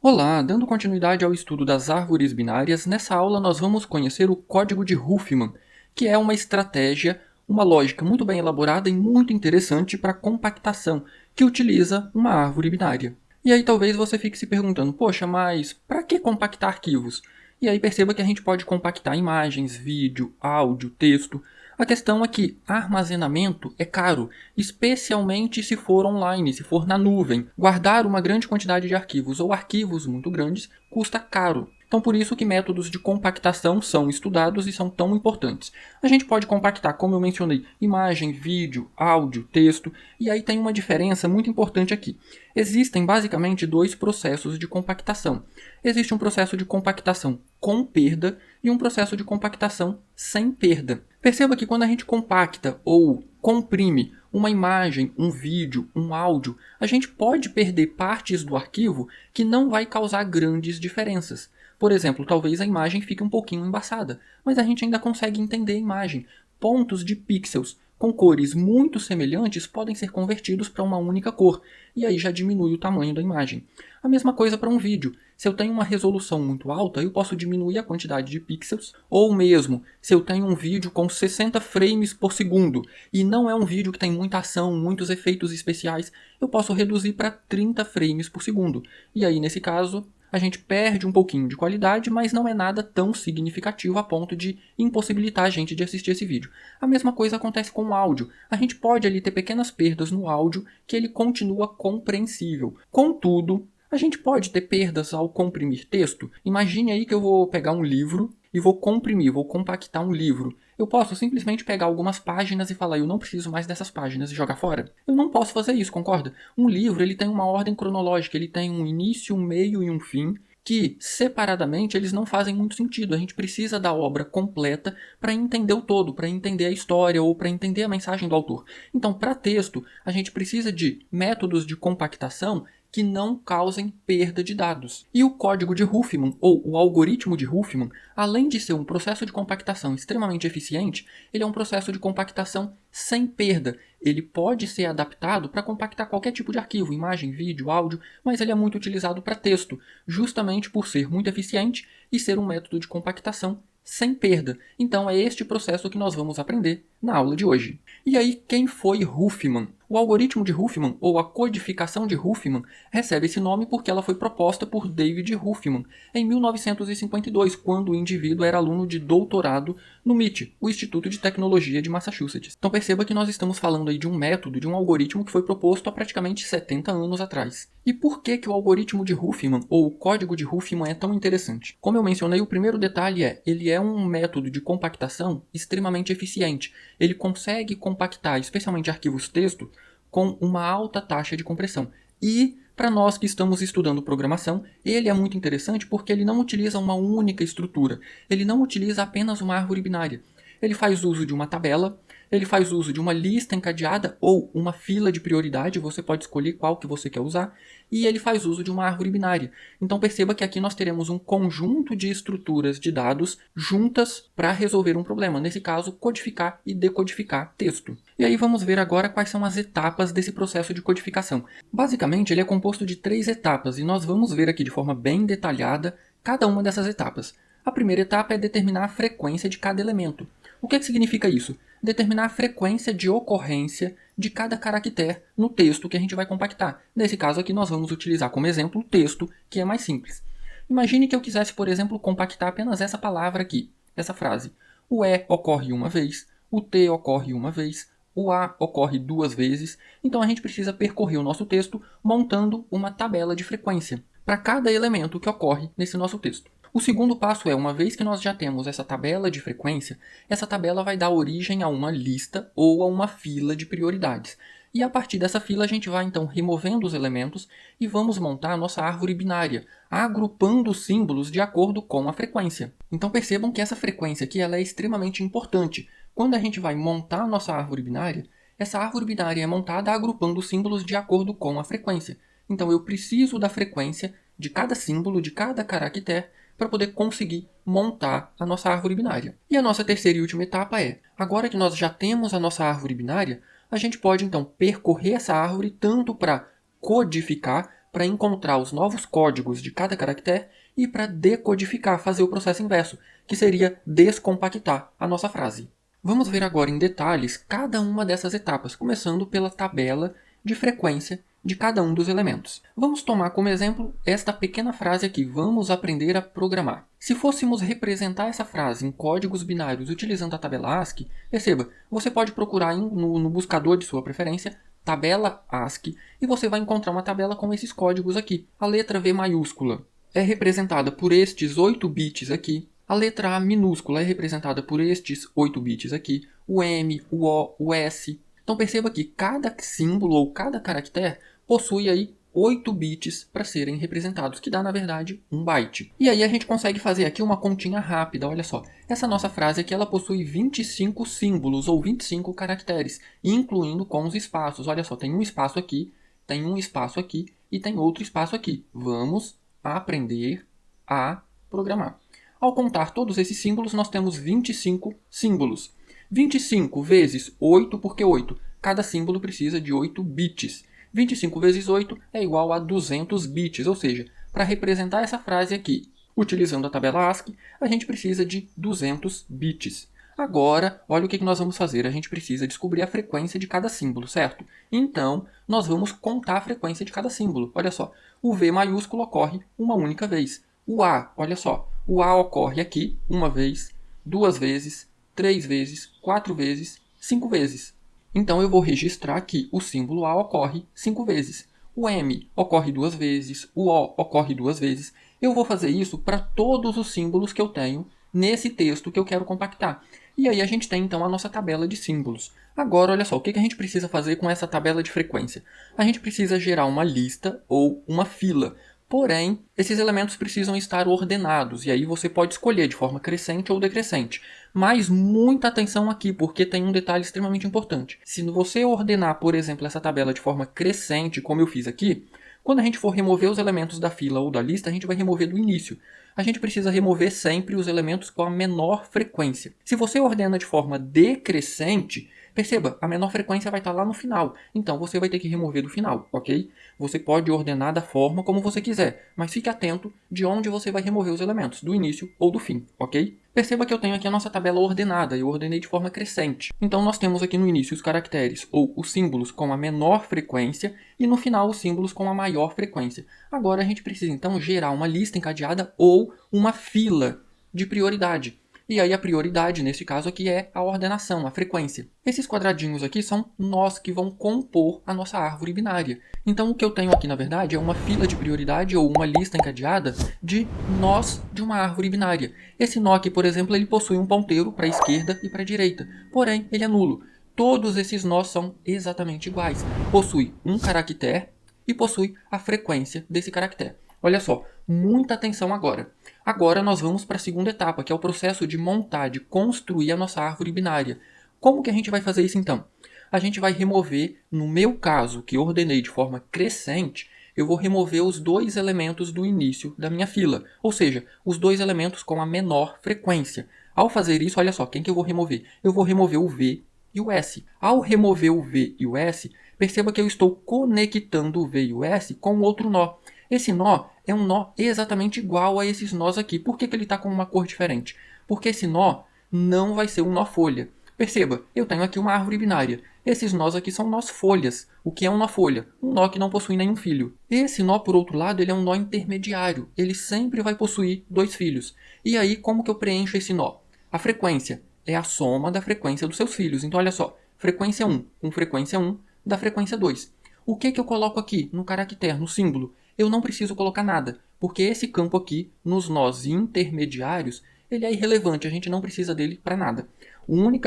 Olá, dando continuidade ao estudo das árvores binárias, nessa aula nós vamos conhecer o código de Huffman, que é uma estratégia, uma lógica muito bem elaborada e muito interessante para compactação, que utiliza uma árvore binária. E aí talvez você fique se perguntando, poxa, mas para que compactar arquivos? E aí perceba que a gente pode compactar imagens, vídeo, áudio, texto. A questão é que armazenamento é caro, especialmente se for online, se for na nuvem. Guardar uma grande quantidade de arquivos ou arquivos muito grandes custa caro. Então por isso que métodos de compactação são estudados e são tão importantes. A gente pode compactar, como eu mencionei, imagem, vídeo, áudio, texto, e aí tem uma diferença muito importante aqui. Existem basicamente dois processos de compactação. Existe um processo de compactação com perda e um processo de compactação sem perda. Perceba que quando a gente compacta ou comprime uma imagem, um vídeo, um áudio, a gente pode perder partes do arquivo que não vai causar grandes diferenças. Por exemplo, talvez a imagem fique um pouquinho embaçada, mas a gente ainda consegue entender a imagem. Pontos de pixels com cores muito semelhantes podem ser convertidos para uma única cor, e aí já diminui o tamanho da imagem. A mesma coisa para um vídeo. Se eu tenho uma resolução muito alta, eu posso diminuir a quantidade de pixels, ou mesmo, se eu tenho um vídeo com 60 frames por segundo, e não é um vídeo que tem muita ação, muitos efeitos especiais, eu posso reduzir para 30 frames por segundo. E aí, nesse caso, a gente perde um pouquinho de qualidade, mas não é nada tão significativo a ponto de impossibilitar a gente de assistir esse vídeo. A mesma coisa acontece com o áudio. A gente pode ali ter pequenas perdas no áudio que ele continua compreensível. Contudo, a gente pode ter perdas ao comprimir texto. Imagine aí que eu vou pegar um livro e vou comprimir, vou compactar um livro. Eu posso simplesmente pegar algumas páginas e falar, eu não preciso mais dessas páginas e jogar fora. Eu não posso fazer isso, concorda? Um livro ele tem uma ordem cronológica, ele tem um início, um meio e um fim, que separadamente eles não fazem muito sentido. A gente precisa da obra completa para entender o todo, para entender a história ou para entender a mensagem do autor. Então, para texto, a gente precisa de métodos de compactação que não causem perda de dados. E o código de Huffman, ou o algoritmo de Huffman, além de ser um processo de compactação extremamente eficiente, ele é um processo de compactação sem perda. Ele pode ser adaptado para compactar qualquer tipo de arquivo, imagem, vídeo, áudio, mas ele é muito utilizado para texto, justamente por ser muito eficiente e ser um método de compactação sem perda. Então é este processo que nós vamos aprender na aula de hoje. E aí, quem foi Huffman? O algoritmo de Huffman, ou a codificação de Huffman, recebe esse nome porque ela foi proposta por David Huffman em 1952, quando o indivíduo era aluno de doutorado no MIT, o Instituto de Tecnologia de Massachusetts. Então perceba que nós estamos falando aí de um método, de um algoritmo que foi proposto há praticamente 70 anos atrás. E por que o algoritmo de Huffman, ou o código de Huffman, é tão interessante? Como eu mencionei, o primeiro detalhe ele é um método de compactação extremamente eficiente. Ele consegue compactar, especialmente arquivos texto, com uma alta taxa de compressão. E, para nós que estamos estudando programação, ele é muito interessante porque ele não utiliza uma única estrutura. Ele não utiliza apenas uma árvore binária. Ele faz uso de uma tabela, ele faz uso de uma lista encadeada ou uma fila de prioridade, você pode escolher qual que você quer usar, e ele faz uso de uma árvore binária. Então perceba que aqui nós teremos um conjunto de estruturas de dados juntas para resolver um problema, nesse caso codificar e decodificar texto. E aí vamos ver agora quais são as etapas desse processo de codificação. Basicamente ele é composto de 3 etapas e nós vamos ver aqui de forma bem detalhada cada uma dessas etapas. A primeira etapa é determinar a frequência de cada elemento. O que significa isso? Determinar a frequência de ocorrência de cada caractere no texto que a gente vai compactar. Nesse caso aqui nós vamos utilizar como exemplo o texto, que é mais simples. Imagine que eu quisesse, por exemplo, compactar apenas essa palavra aqui, essa frase. O E ocorre uma vez, o T ocorre uma vez, o A ocorre 2 vezes, então a gente precisa percorrer o nosso texto montando uma tabela de frequência para cada elemento que ocorre nesse nosso texto. O segundo passo é, uma vez que nós já temos essa tabela de frequência, essa tabela vai dar origem a uma lista ou a uma fila de prioridades. E a partir dessa fila a gente vai então removendo os elementos e vamos montar a nossa árvore binária, agrupando os símbolos de acordo com a frequência. Então percebam que essa frequência aqui ela é extremamente importante. Quando a gente vai montar a nossa árvore binária, essa árvore binária é montada agrupando os símbolos de acordo com a frequência. Então eu preciso da frequência de cada símbolo, de cada caractere, para poder conseguir montar a nossa árvore binária. E a nossa terceira e última etapa é, agora que nós já temos a nossa árvore binária, a gente pode então percorrer essa árvore tanto para codificar, para encontrar os novos códigos de cada caractere e para decodificar, fazer o processo inverso, que seria descompactar a nossa frase. Vamos ver agora em detalhes cada uma dessas etapas, começando pela tabela de frequência de cada um dos elementos. Vamos tomar como exemplo esta pequena frase aqui, vamos aprender a programar. Se fôssemos representar essa frase em códigos binários utilizando a tabela ASCII, perceba, você pode procurar no buscador de sua preferência, tabela ASCII, e você vai encontrar uma tabela com esses códigos aqui. A letra V maiúscula é representada por estes 8 bits aqui. A letra A minúscula é representada por estes 8 bits aqui. O M, o O, o S. Então perceba que cada símbolo ou cada caractere possui aí 8 bits para serem representados, que dá, na verdade, 1 byte. E aí a gente consegue fazer aqui uma continha rápida, olha só. Essa nossa frase aqui, ela possui 25 símbolos ou 25 caracteres, incluindo com os espaços. Olha só, tem um espaço aqui, tem um espaço aqui e tem outro espaço aqui. Vamos aprender a programar. Ao contar todos esses símbolos, nós temos 25 símbolos. 25 vezes 8, porque 8. Cada símbolo precisa de 8 bits. 25 vezes 8 é igual a 200 bits, ou seja, para representar essa frase aqui, utilizando a tabela ASCII, a gente precisa de 200 bits. Agora, olha o que nós vamos fazer. A gente precisa descobrir a frequência de cada símbolo, certo? Então, nós vamos contar a frequência de cada símbolo. Olha só, o V maiúsculo ocorre uma única vez. O A, olha só, o A ocorre aqui uma vez, 2 vezes, 3 vezes, 4 vezes, 5 vezes. Então, eu vou registrar que o símbolo A ocorre 5 vezes. O M ocorre 2 vezes, o O ocorre 2 vezes. Eu vou fazer isso para todos os símbolos que eu tenho nesse texto que eu quero compactar. E aí a gente tem, então, a nossa tabela de símbolos. Agora, olha só, o que a gente precisa fazer com essa tabela de frequência? A gente precisa gerar uma lista ou uma fila. Porém, esses elementos precisam estar ordenados, e aí você pode escolher de forma crescente ou decrescente. Mas muita atenção aqui, porque tem um detalhe extremamente importante. Se você ordenar, por exemplo, essa tabela de forma crescente, como eu fiz aqui, quando a gente for remover os elementos da fila ou da lista, a gente vai remover do início. A gente precisa remover sempre os elementos com a menor frequência. Se você ordena de forma decrescente, perceba, a menor frequência vai estar lá no final. Então você vai ter que remover do final, ok? Você pode ordenar da forma como você quiser, mas fique atento de onde você vai remover os elementos, do início ou do fim, ok? Perceba que eu tenho aqui a nossa tabela ordenada, eu ordenei de forma crescente. Então nós temos aqui no início os caracteres ou os símbolos com a menor frequência e no final os símbolos com a maior frequência. Agora a gente precisa então gerar uma lista encadeada ou uma fila de prioridade. E aí a prioridade, nesse caso aqui, é a ordenação, a frequência. Esses quadradinhos aqui são nós que vão compor a nossa árvore binária. Então o que eu tenho aqui, na verdade, é uma fila de prioridade ou uma lista encadeada de nós de uma árvore binária. Esse nó aqui, por exemplo, ele possui um ponteiro para a esquerda e para a direita. Porém, ele é nulo. Todos esses nós são exatamente iguais. Possui um caractere e possui a frequência desse caractere. Olha só, muita atenção agora. Agora nós vamos para a segunda etapa, que é o processo de montar, de construir a nossa árvore binária. Como que a gente vai fazer isso então? A gente vai remover, no meu caso, que ordenei de forma crescente, eu vou remover os 2 elementos do início da minha fila, ou seja, os 2 elementos com a menor frequência. Ao fazer isso, olha só, quem que eu vou remover? Eu vou remover o V e o S. Ao remover o V e o S, perceba que eu estou conectando o V e o S com outro nó. Esse nó é um nó exatamente igual a esses nós aqui. Por que ele está com uma cor diferente? Porque esse nó não vai ser um nó folha. Perceba, eu tenho aqui uma árvore binária. Esses nós aqui são nós folhas. O que é um nó folha? Um nó que não possui nenhum filho. Esse nó, por outro lado, ele é um nó intermediário. Ele sempre vai possuir 2 filhos. E aí, como que eu preencho esse nó? A frequência é a soma da frequência dos seus filhos. Então, olha só, frequência 1 com frequência 1 dá frequência 2. O que eu coloco aqui no caractere, no símbolo? Eu não preciso colocar nada, porque esse campo aqui, nos nós intermediários, ele é irrelevante, a gente não precisa dele para nada.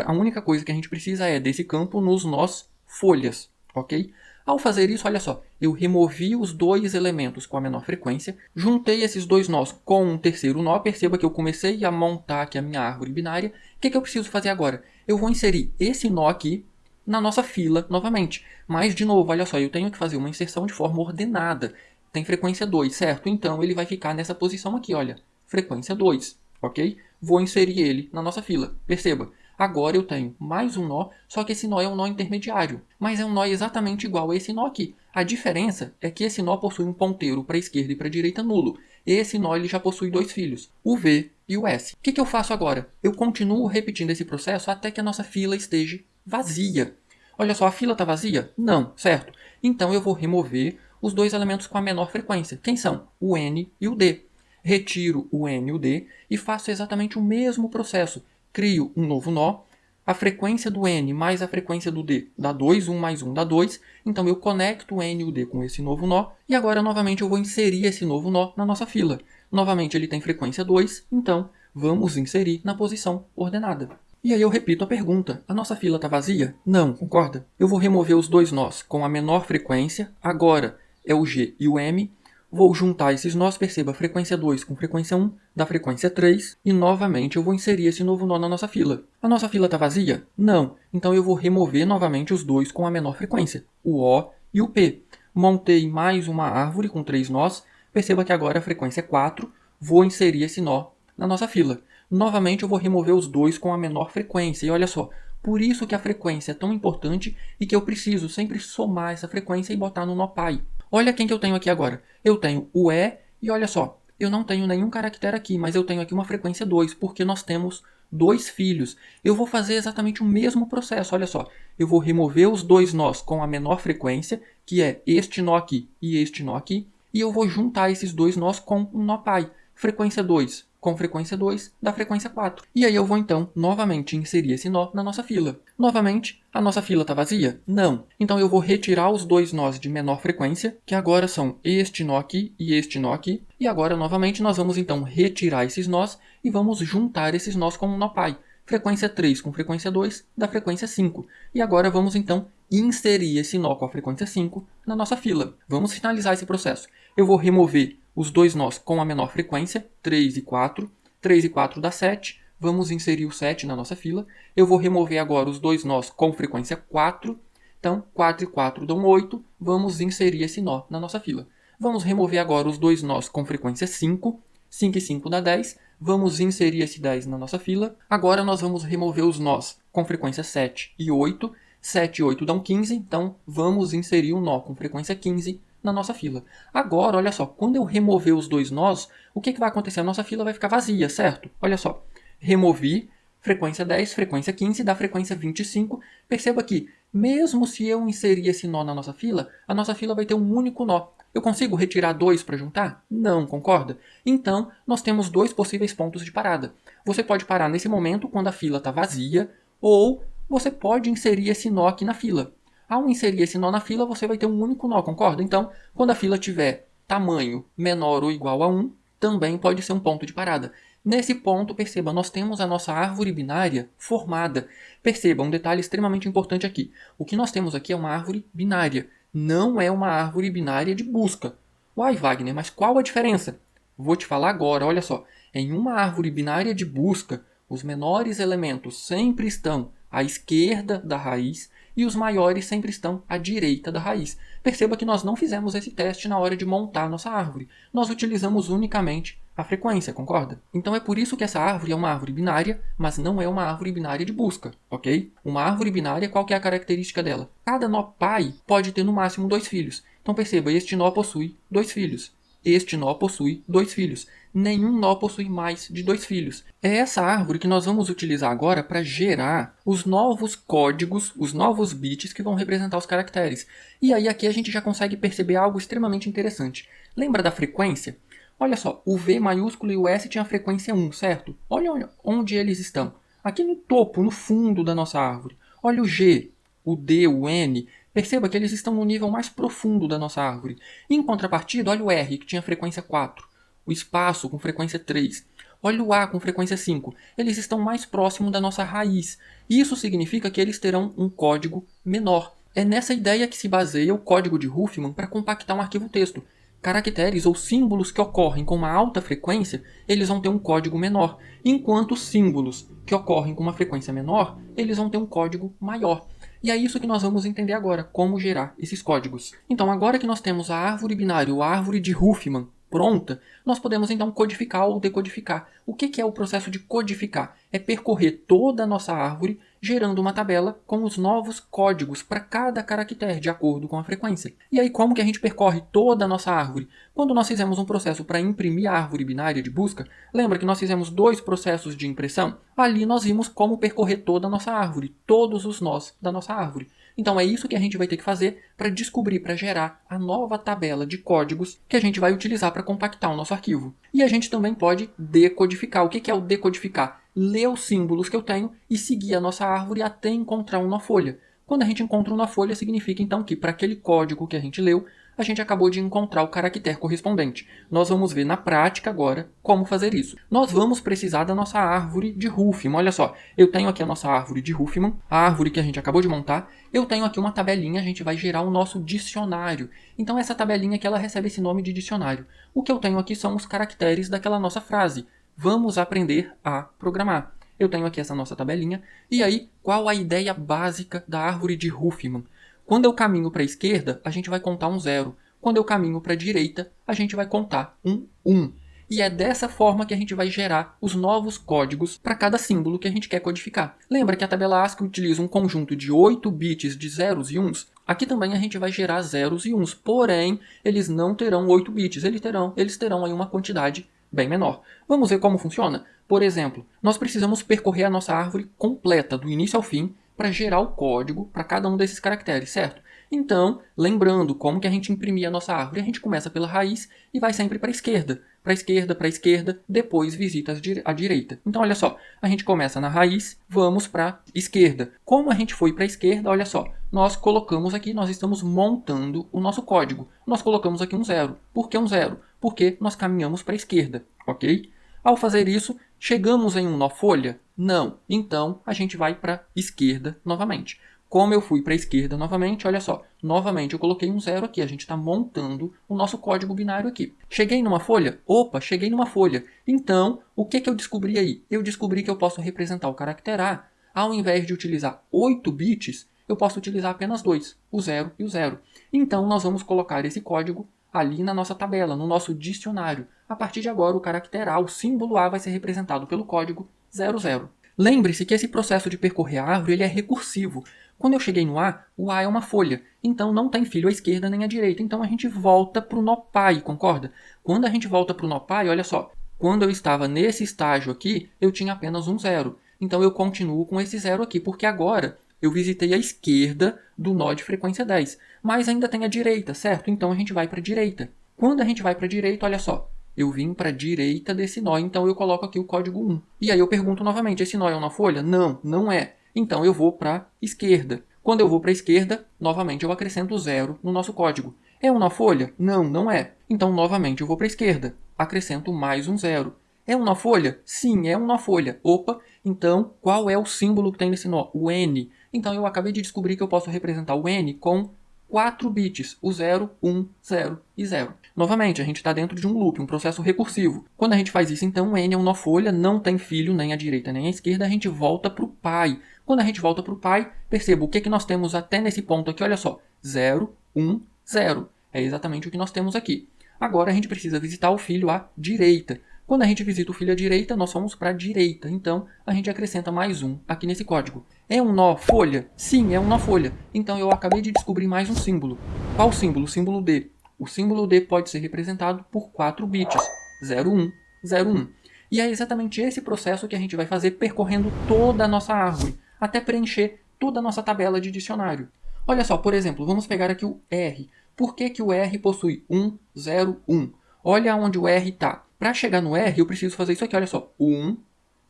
A única coisa que a gente precisa é desse campo nos nós folhas, ok? Ao fazer isso, olha só, eu removi os 2 elementos com a menor frequência, juntei esses 2 nós com um terceiro nó, perceba que eu comecei a montar aqui a minha árvore binária. O que eu preciso fazer agora? Eu vou inserir esse nó aqui na nossa fila novamente. Mas, de novo, olha só, eu tenho que fazer uma inserção de forma ordenada. Tem frequência 2, certo? Então ele vai ficar nessa posição aqui, olha, frequência 2, ok? Vou inserir ele na nossa fila. Perceba, Agora eu tenho mais um nó, só que esse nó é um nó intermediário, mas é um nó exatamente igual a esse nó aqui. A diferença é que esse nó possui um ponteiro para a esquerda e para a direita nulo. Esse nó ele já possui dois filhos, o V e o S. O que eu faço agora? Eu continuo repetindo esse processo até que a nossa fila esteja vazia. Olha só, a fila está vazia? Não, certo? Então eu vou remover os dois elementos com a menor frequência. Quem são? O N e o D. Retiro o N e o D e faço exatamente o mesmo processo. Crio um novo nó. A frequência do N mais a frequência do D dá 2, 1 mais 1 dá 2. Então eu conecto o N e o D com esse novo nó. E agora novamente eu vou inserir esse novo nó na nossa fila. Novamente ele tem frequência 2, então vamos inserir na posição ordenada. E aí eu repito a pergunta. A nossa fila está vazia? Não, concorda? Eu vou remover os dois nós com a menor frequência. Agora é o G e o M. Vou juntar esses nós, perceba, frequência 2 com frequência 1 dá frequência 3. E novamente eu vou inserir esse novo nó na nossa fila. A nossa fila está vazia? Não. Então eu vou remover novamente os dois com a menor frequência, o O e o P. Montei mais uma árvore com 3 nós. Perceba que agora a frequência é 4. Vou inserir esse nó na nossa fila. Novamente eu vou remover os dois com a menor frequência. E olha só, por isso que a frequência é tão importante e que eu preciso sempre somar essa frequência e botar no nó pai. Olha quem que eu tenho aqui agora. Eu tenho o E e olha só, eu não tenho nenhum caractere aqui, mas eu tenho aqui uma frequência 2, porque nós temos dois filhos. Eu vou fazer exatamente o mesmo processo, olha só. Eu vou remover os dois nós com a menor frequência, que é este nó aqui e este nó aqui, e eu vou juntar esses dois nós com um nó pai. Frequência 2 com frequência 2 dá frequência 4. E aí eu vou então novamente inserir esse nó na nossa fila. Novamente, a nossa fila está vazia? Não. Então eu vou retirar os dois nós de menor frequência, que agora são este nó aqui e este nó aqui. E agora novamente nós vamos então retirar esses nós e vamos juntar esses nós com um nó pai. Frequência 3 com frequência 2 dá frequência 5. E agora vamos então inserir esse nó com a frequência 5 na nossa fila. Vamos finalizar esse processo. Eu vou remover os dois nós com a menor frequência, 3 e 4. 3 e 4 dá 7. Vamos inserir o 7 na nossa fila. Eu vou remover agora os dois nós com frequência 4. Então, 4 e 4 dão 8. Vamos inserir esse nó na nossa fila. Vamos remover agora os dois nós com frequência 5. 5 e 5 dá 10. Vamos inserir esse 10 na nossa fila. Agora nós vamos remover os nós com frequência 7 e 8. 7 e 8 dão 15. Então, vamos inserir um nó com frequência 15 na nossa fila. Agora, olha só, quando eu remover os dois nós, o que vai acontecer? A nossa fila vai ficar vazia, certo? Olha só, removi, frequência 10, frequência 15, dá frequência 25. Perceba que, mesmo se eu inserir esse nó na nossa fila, a nossa fila vai ter um único nó. Eu consigo retirar dois para juntar? Não, concorda? Então, nós temos dois possíveis pontos de parada. Você pode parar nesse momento, quando a fila está vazia, ou você pode inserir esse nó aqui na fila. Ao inserir esse nó na fila, você vai ter um único nó, concorda? Então, quando a fila tiver tamanho menor ou igual a 1, também pode ser um ponto de parada. Nesse ponto, perceba, nós temos a nossa árvore binária formada. Perceba, um detalhe extremamente importante aqui. O que nós temos aqui é uma árvore binária, não é uma árvore binária de busca. Uai, Wagner, mas qual a diferença? Vou te falar agora, olha só. Em uma árvore binária de busca, os menores elementos sempre estão à esquerda da raiz e os maiores sempre estão à direita da raiz. Perceba que nós não fizemos esse teste na hora de montar a nossa árvore. Nós utilizamos unicamente a frequência, concorda? Então é por isso que essa árvore é uma árvore binária, mas não é uma árvore binária de busca, ok? Uma árvore binária, qual que é a característica dela? Cada nó pai pode ter no máximo 2 filhos. Então perceba, este nó possui 2 filhos. Este nó possui 2 filhos. Nenhum nó possui mais de 2 filhos. É essa árvore que nós vamos utilizar agora para gerar os novos códigos, os novos bits que vão representar os caracteres. E aí aqui a gente já consegue perceber algo extremamente interessante. Lembra da frequência? Olha só, o V maiúsculo e o S tinham a frequência 1, certo? Olha onde eles estão. Aqui no topo, no fundo da nossa árvore. Olha o G, o D, o N. Perceba que eles estão no nível mais profundo da nossa árvore. Em contrapartida, olha o R, que tinha frequência 4. O espaço com frequência 3. Olha o A com frequência 5. Eles estão mais próximos da nossa raiz. Isso significa que eles terão um código menor. É nessa ideia que se baseia o código de Huffman para compactar um arquivo texto. Caracteres ou símbolos que ocorrem com uma alta frequência, eles vão ter um código menor, enquanto símbolos que ocorrem com uma frequência menor, eles vão ter um código maior. E é isso que nós vamos entender agora, como gerar esses códigos. Então, agora que nós temos a árvore binária, ou a árvore de Huffman, pronta, nós podemos então codificar ou decodificar. O que é o processo de codificar? É percorrer toda a nossa árvore, gerando uma tabela com os novos códigos para cada caractere, de acordo com a frequência. E aí, como que a gente percorre toda a nossa árvore? Quando nós fizemos um processo para imprimir a árvore binária de busca, lembra que nós fizemos 2 processos de impressão? Ali nós vimos como percorrer toda a nossa árvore, todos os nós da nossa árvore. Então é isso que a gente vai ter que fazer para descobrir, para gerar a nova tabela de códigos que a gente vai utilizar para compactar o nosso arquivo. E a gente também pode decodificar. O que é o decodificar? Ler os símbolos que eu tenho e seguir a nossa árvore até encontrar uma folha. Quando a gente encontra uma folha, significa então que para aquele código que a gente leu, a gente acabou de encontrar o caractere correspondente. Nós vamos ver na prática agora como fazer isso. Nós vamos precisar da nossa árvore de Huffman. Olha só, eu tenho aqui a nossa árvore de Huffman, a árvore que a gente acabou de montar. Eu tenho aqui uma tabelinha, a gente vai gerar o nosso dicionário. Então essa tabelinha aqui, ela recebe esse nome de dicionário. O que eu tenho aqui são os caracteres daquela nossa frase. Vamos aprender a programar. Eu tenho aqui essa nossa tabelinha. E aí, qual a ideia básica da árvore de Huffman? Quando eu caminho para a esquerda, a gente vai contar um 0. Quando eu caminho para a direita, a gente vai contar um 1. E é dessa forma que a gente vai gerar os novos códigos para cada símbolo que a gente quer codificar. Lembra que a tabela ASCII utiliza um conjunto de 8 bits de zeros e uns? Aqui também a gente vai gerar zeros e uns, porém, eles não terão 8 bits, eles terão aí uma quantidade bem menor. Vamos ver como funciona? Por exemplo, nós precisamos percorrer a nossa árvore completa, do início ao fim, para gerar o código para cada um desses caracteres, certo? Então, lembrando como que a gente imprimia a nossa árvore, a gente começa pela raiz e vai sempre para a esquerda. Para a esquerda, para a esquerda, depois visita a direita. Então, olha só, a gente começa na raiz, vamos para a esquerda. Como a gente foi para a esquerda, olha só, nós colocamos aqui, nós estamos montando o nosso código. Nós colocamos aqui um 0. Por que um 0? Porque nós caminhamos para a esquerda, ok? Ao fazer isso, chegamos em um nó folha? Não. Então, a gente vai para a esquerda novamente. Como eu fui para a esquerda novamente, olha só. Novamente eu coloquei um 0 aqui. A gente está montando o nosso código binário aqui. Cheguei numa folha? Opa, cheguei numa folha. Então, o que eu descobri aí? Eu descobri que eu posso representar o caractere A. Ao invés de utilizar 8 bits, eu posso utilizar apenas 2, o 0 e o 0. Então, nós vamos colocar esse código ali na nossa tabela, no nosso dicionário. A partir de agora, o caractere A, o símbolo A, vai ser representado pelo código 00. Lembre-se que esse processo de percorrer a árvore ele é recursivo. Quando eu cheguei no A, o A é uma folha, então não tem filho à esquerda nem à direita, então a gente volta para o nó pai, concorda? Quando a gente volta para o nó pai, olha só, quando eu estava nesse estágio aqui, eu tinha apenas um 0. Então eu continuo com esse 0 aqui, porque agora eu visitei a esquerda do nó de frequência 10, mas ainda tem a direita, certo? Então a gente vai para a direita. Quando a gente vai para a direita, olha só, eu vim para a direita desse nó, então eu coloco aqui o código 1. E aí eu pergunto novamente, esse nó é uma folha? Não, não é. Então eu vou para a esquerda. Quando eu vou para a esquerda, novamente eu acrescento 0 no nosso código. É uma folha? Não, não é. Então novamente eu vou para a esquerda. Acrescento mais um 0. É uma folha? Sim, é uma folha. Opa, então qual é o símbolo que tem nesse nó? O N. Então eu acabei de descobrir que eu posso representar o N com 4 bits, o 0, 1, 0 e 0. Novamente, a gente está dentro de um loop, um processo recursivo. Quando a gente faz isso, então, o N é uma folha, não tem filho nem à direita nem à esquerda, a gente volta para o pai. Quando a gente volta para o pai, perceba o que nós temos até nesse ponto aqui, olha só, 0, 1, 0. É exatamente o que nós temos aqui. Agora a gente precisa visitar o filho à direita. Quando a gente visita o filho à direita, nós vamos para a direita. Então, a gente acrescenta mais um aqui nesse código. É um nó folha? Sim, é um nó folha. Então, eu acabei de descobrir mais um símbolo. Qual símbolo? O símbolo D. O símbolo D pode ser representado por 4 bits. 01, 01. E é exatamente esse processo que a gente vai fazer percorrendo toda a nossa árvore, até preencher toda a nossa tabela de dicionário. Olha só, por exemplo, vamos pegar aqui o R. Por que o R possui 1, 0, 1? Olha onde o R está. Para chegar no R, eu preciso fazer isso aqui, olha só. 1,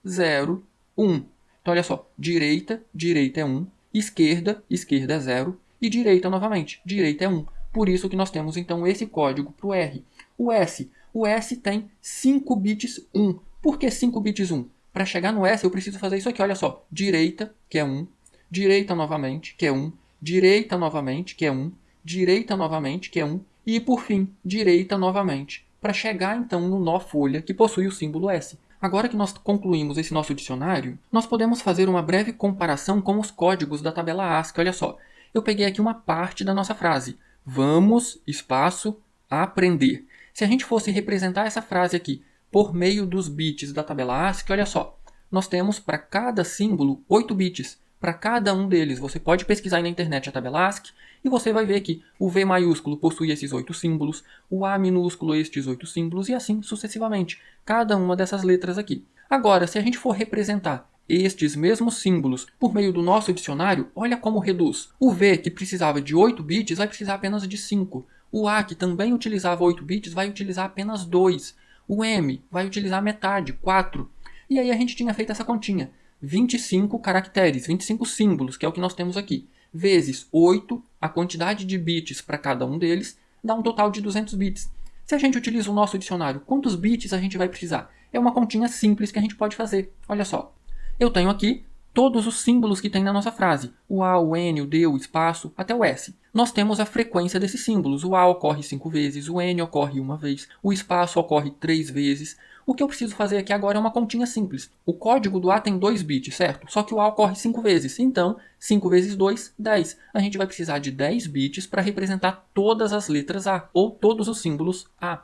0, 1. Então, olha só. Direita, direita é 1. Esquerda, esquerda é 0. E direita, novamente. Direita é 1. Por isso que nós temos, então, esse código para o R. O S tem 5 bits 1. Por que 5 bits 1? Para chegar no S, eu preciso fazer isso aqui, olha só. Direita, que é 1. Direita novamente, que é 1. Direita novamente, que é 1. Direita novamente, que é 1. E, por fim, direita novamente, para chegar então no nó folha que possui o símbolo S. Agora que nós concluímos esse nosso dicionário, nós podemos fazer uma breve comparação com os códigos da tabela ASCII. Olha só, eu peguei aqui uma parte da nossa frase. Vamos, espaço, aprender. Se a gente fosse representar essa frase aqui por meio dos bits da tabela ASCII, olha só, nós temos para cada símbolo 8 bits. Para cada um deles, você pode pesquisar aí na internet a tabela ASCII e você vai ver que o V maiúsculo possui esses 8 símbolos, o A minúsculo estes 8 símbolos e assim sucessivamente, cada uma dessas letras aqui. Agora, se a gente for representar estes mesmos símbolos por meio do nosso dicionário, olha como reduz. O V, que precisava de 8 bits, vai precisar apenas de 5. O A, que também utilizava 8 bits, vai utilizar apenas 2. O M vai utilizar metade, 4. E aí a gente tinha feito essa continha. 25 caracteres, 25 símbolos, que é o que nós temos aqui, vezes 8, a quantidade de bits para cada um deles, dá um total de 200 bits. Se a gente utiliza o nosso dicionário, quantos bits a gente vai precisar? É uma continha simples que a gente pode fazer. Olha só, eu tenho aqui todos os símbolos que tem na nossa frase. O A, o N, o D, o espaço, até o S. Nós temos a frequência desses símbolos. O A ocorre 5 vezes, o N ocorre 1 vez, o espaço ocorre 3 vezes. O que eu preciso fazer aqui agora é uma continha simples. O código do A tem 2 bits, certo? Só que o A ocorre 5 vezes. Então, 5 vezes 2, 10. A gente vai precisar de 10 bits para representar todas as letras A, ou todos os símbolos A.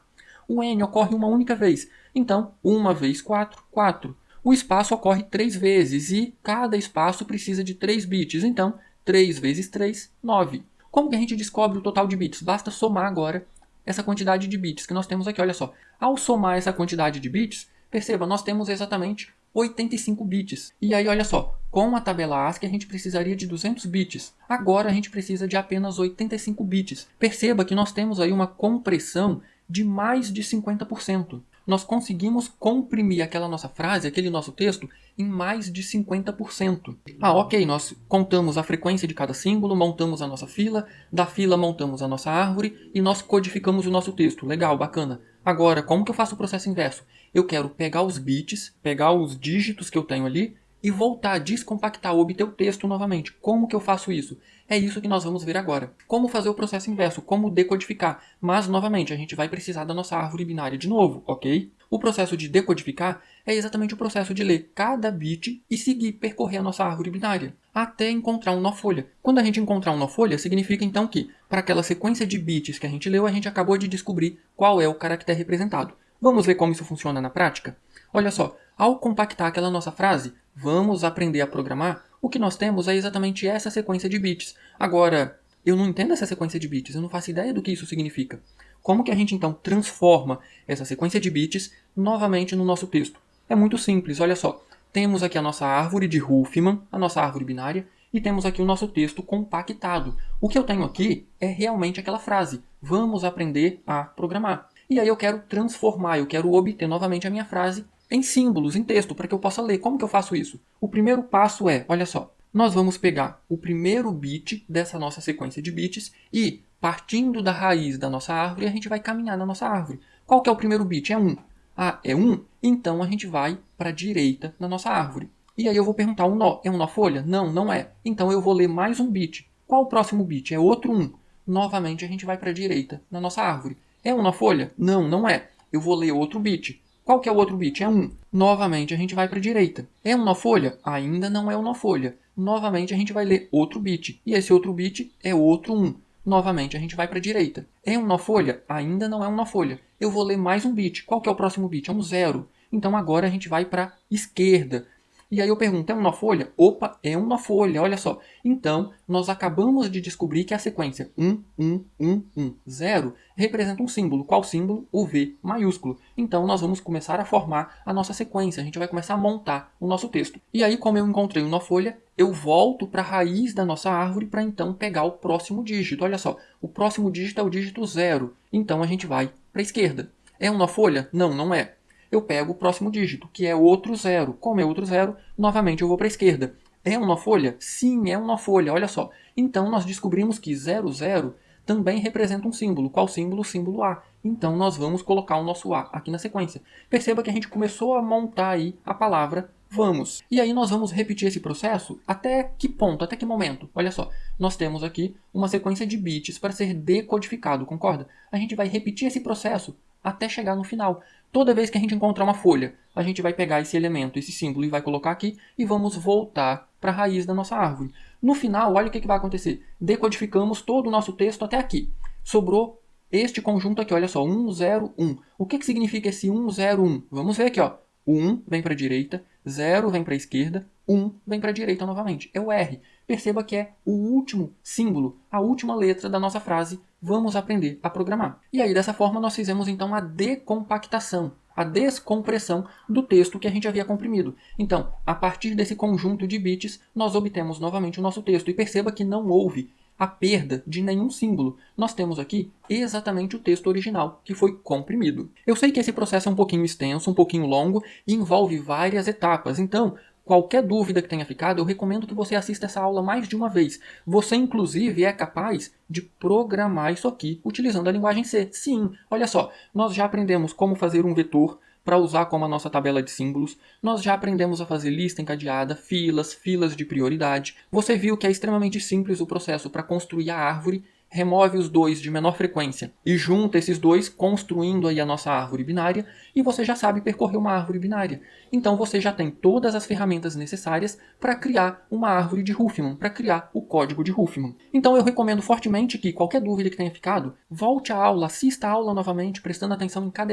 O N ocorre uma única vez. Então, 1 vezes 4, 4. O espaço ocorre 3 vezes e cada espaço precisa de 3 bits. Então, 3 vezes 3, 9. Como que a gente descobre o total de bits? Basta somar agora essa quantidade de bits que nós temos aqui. Olha só, ao somar essa quantidade de bits, perceba, nós temos exatamente 85 bits. E aí, olha só, com a tabela ASCII a gente precisaria de 200 bits. Agora a gente precisa de apenas 85 bits. Perceba que nós temos aí uma compressão de mais de 50%. Nós conseguimos comprimir aquela nossa frase, aquele nosso texto, em mais de 50%. Ah, ok, nós contamos a frequência de cada símbolo, montamos a nossa fila, da fila montamos a nossa árvore e nós codificamos o nosso texto. Legal, bacana. Agora, como que eu faço o processo inverso? Eu quero pegar os bits, pegar os dígitos que eu tenho ali e voltar a descompactar, obter o texto novamente. Como que eu faço isso? É isso que nós vamos ver agora. Como fazer o processo inverso, como decodificar. Mas, novamente, a gente vai precisar da nossa árvore binária de novo, ok? O processo de decodificar é exatamente o processo de ler cada bit e seguir, percorrer a nossa árvore binária, até encontrar um nó-folha. Quando a gente encontrar um nó-folha, significa então que, para aquela sequência de bits que a gente leu, a gente acabou de descobrir qual é o caractere representado. Vamos ver como isso funciona na prática? Olha só, ao compactar aquela nossa frase, vamos aprender a programar, o que nós temos é exatamente essa sequência de bits. Agora, eu não entendo essa sequência de bits, eu não faço ideia do que isso significa. Como que a gente então transforma essa sequência de bits novamente no nosso texto? É muito simples, olha só. Temos aqui a nossa árvore de Huffman, a nossa árvore binária, e temos aqui o nosso texto compactado. O que eu tenho aqui é realmente aquela frase, vamos aprender a programar. E aí eu quero transformar, eu quero obter novamente a minha frase em símbolos, em texto, para que eu possa ler. Como que eu faço isso? O primeiro passo é, olha só, nós vamos pegar o primeiro bit dessa nossa sequência de bits e, partindo da raiz da nossa árvore, a gente vai caminhar na nossa árvore. Qual que é o primeiro bit? É 1. Ah, é 1? Então a gente vai para a direita na nossa árvore. E aí eu vou perguntar, um nó, é um nó folha? Não, não é. Então eu vou ler mais um bit. Qual o próximo bit? É outro 1. Novamente a gente vai para a direita na nossa árvore. É uma folha? Não, não é. Eu vou ler outro bit. Qual que é o outro bit? É 1. Novamente a gente vai para a direita. É uma folha? Ainda não é uma folha. Novamente a gente vai ler outro bit. E esse outro bit é outro 1. Novamente a gente vai para a direita. É uma folha? Ainda não é uma folha. Eu vou ler mais um bit. Qual que é o próximo bit? É um 0. Então agora a gente vai para a esquerda. E aí eu pergunto, é uma folha? Opa, é uma folha, olha só. Então, nós acabamos de descobrir que a sequência 1, 1, 1, 1, 0 representa um símbolo. Qual símbolo? O V maiúsculo. Então, nós vamos começar a formar a nossa sequência. A gente vai começar a montar o nosso texto. E aí, como eu encontrei uma folha, eu volto para a raiz da nossa árvore para então pegar o próximo dígito. Olha só, o próximo dígito é o dígito 0. Então, a gente vai para a esquerda. É uma folha? Não, não é. Eu pego o próximo dígito, que é outro 0. Como é outro 0, novamente eu vou para a esquerda. É uma folha? Sim, é uma folha, olha só. Então nós descobrimos que 0, 0 também representa um símbolo. Qual símbolo? O símbolo A. Então nós vamos colocar o nosso A aqui na sequência. Perceba que a gente começou a montar aí a palavra vamos. E aí nós vamos repetir esse processo até que ponto, até que momento? Olha só, nós temos aqui uma sequência de bits para ser decodificado, concorda? A gente vai repetir esse processo até chegar no final. Toda vez que a gente encontrar uma folha, a gente vai pegar esse elemento, esse símbolo, e vai colocar aqui, e vamos voltar para a raiz da nossa árvore. No final, olha o que vai acontecer. Decodificamos todo o nosso texto até aqui. Sobrou este conjunto aqui, olha só, 1, 0, 1. O que significa esse 1, 0, 1? Vamos ver aqui, ó. O 1 vem para a direita, 0 vem para a esquerda, 1 vem para a direita novamente. É o R. Perceba que é o último símbolo, a última letra da nossa frase, vamos aprender a programar. E aí, dessa forma, nós fizemos então a decompactação, a descompressão do texto que a gente havia comprimido. Então, a partir desse conjunto de bits, nós obtemos novamente o nosso texto. E perceba que não houve a perda de nenhum símbolo. Nós temos aqui exatamente o texto original, que foi comprimido. Eu sei que esse processo é um pouquinho extenso, um pouquinho longo e envolve várias etapas. Então, qualquer dúvida que tenha ficado, eu recomendo que você assista essa aula mais de uma vez. Você, inclusive, é capaz de programar isso aqui utilizando a linguagem C. Sim, olha só, nós já aprendemos como fazer um vetor para usar como a nossa tabela de símbolos. Nós já aprendemos a fazer lista encadeada, filas de prioridade. Você viu que é extremamente simples o processo para construir a árvore. Remove os dois de menor frequência e junta esses dois, construindo aí a nossa árvore binária, e você já sabe percorrer uma árvore binária. Então você já tem todas as ferramentas necessárias para criar uma árvore de Huffman, para criar o código de Huffman. Então eu recomendo fortemente que, qualquer dúvida que tenha ficado, volte à aula, assista a aula novamente, prestando atenção em cada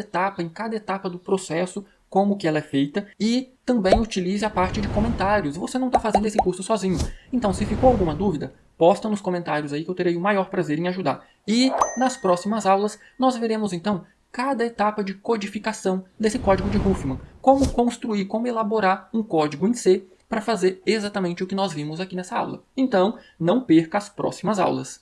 etapa do processo, como que ela é feita, e também utilize a parte de comentários. Você não está fazendo esse curso sozinho. Então, se ficou alguma dúvida, posta nos comentários aí que eu terei o maior prazer em ajudar. E nas próximas aulas nós veremos então cada etapa de codificação desse código de Huffman. Como construir, como elaborar um código em C para fazer exatamente o que nós vimos aqui nessa aula. Então, não perca as próximas aulas.